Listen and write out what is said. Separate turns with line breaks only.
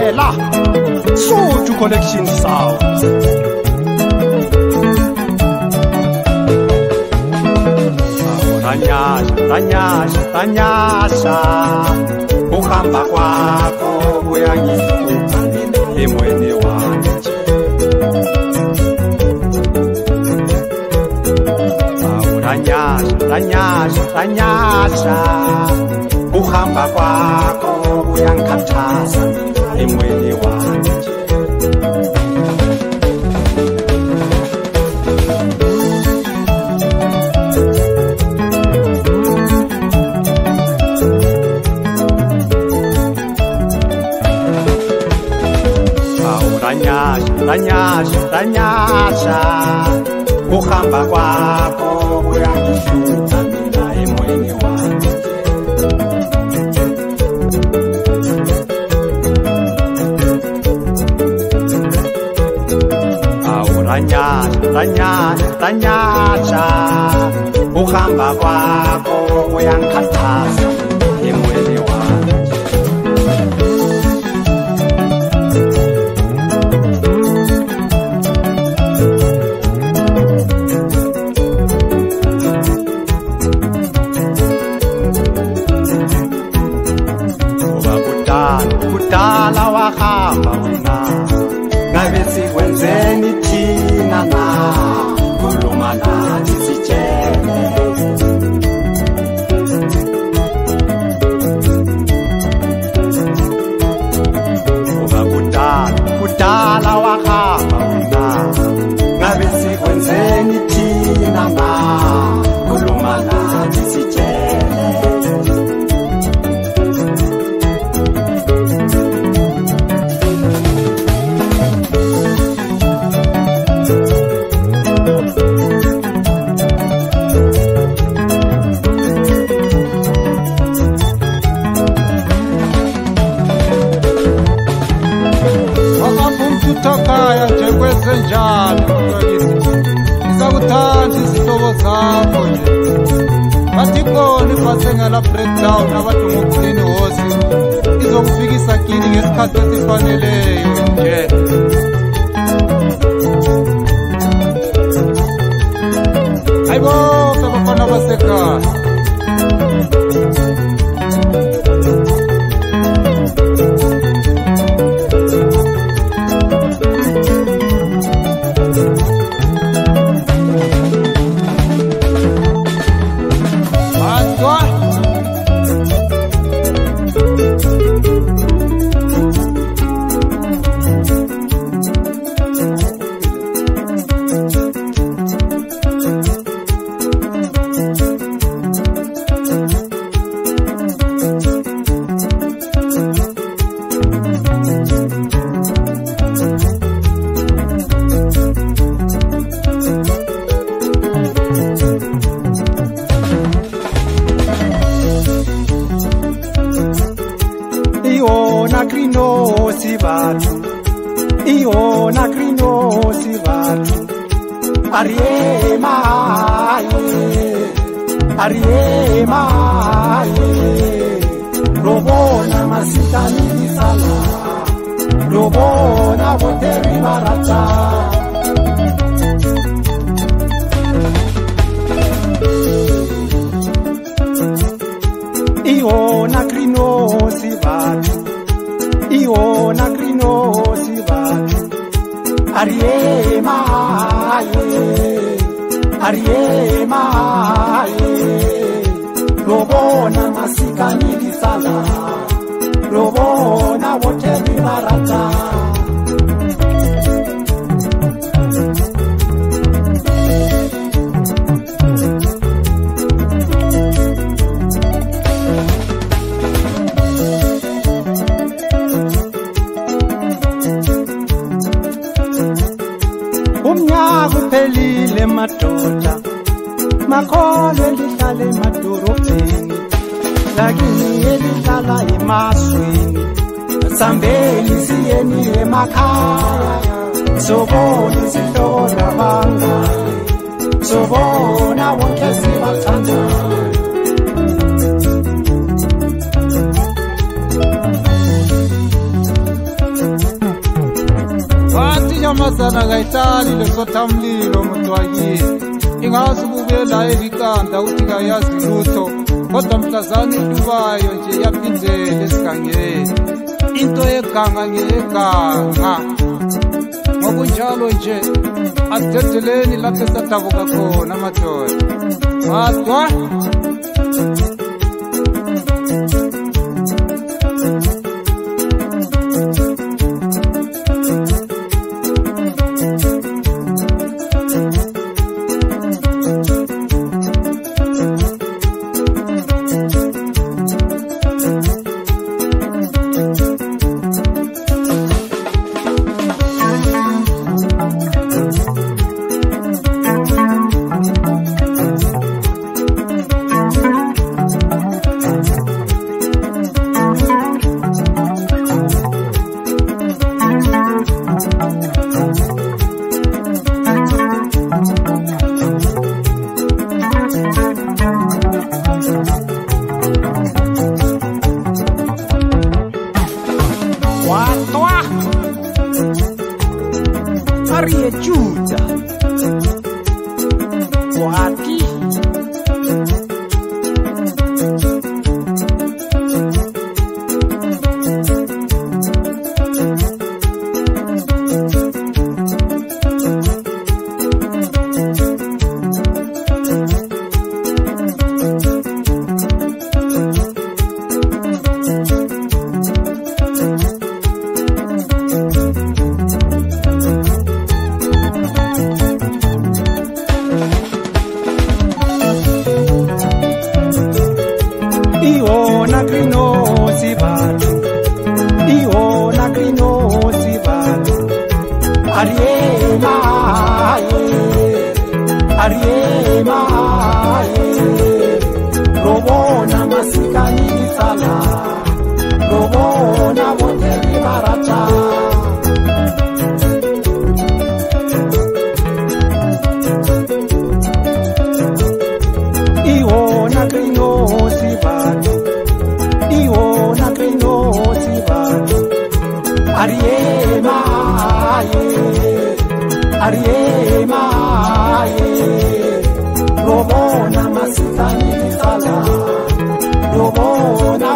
Mandela Sotho Collection Sound. Tanyasha kuhamba kwako kuyangikupa emweni wanje. Tanyasha kuhamba kwako kuyangikhathaza emweni wanje. Tanyasha kuhamba kwako kuyangihlupha mina emoyeni wami. Tanyasha kuhamba kwako kuyangikhathaza emoyeni wami. Kudala wahamba wena ngabe sikwenzeni thina na khuluma nathi sitshele. Kudala wahamba wena ngabe sikwenzeni thina na khuluma nathi sitshele.
Takaya nje kwezenjalo mntakithi ngisakuthanda izihlobo zakho nje bathi khona ibhasi engela breakdown abadinga ukuclean hosi izokufikisa kini ngesikhathi esifaneleyo nje. Hayibo abafana basekhaya
Iona grinosi vatu ariemaye robona masitani sala robona boteri barata. Iona grinosi vatu ariemaye robona masikani sala robona boteri barata. Umnyaka uphelile madoda makhole lihlale emadorobheni lakini elihlala emaswini sambeni siyeni emakhaya sobona isihlobo nabangani sobona wonke sibathandayo.
Sana gaitali lesotha mlilo muntu wakini ingazi kubuyela elikanda uthi kayazi lutho kodwa mhlazane idubayo nje yaphindele esigangeni into yeganga ngeyeganga ngokunjalo nje asithetheleni lapho esadabuka khona amadoda madwa
Maria Giuda Guati Iona grinosi vatu, Iona grinosi vatu, Ariema, Ariema, Robona masikani sala, Robona boteli baracha. Iona grinosi vatu, Iona grinosi vatu, Ariema, Ariema, Robona masikani sala, Robona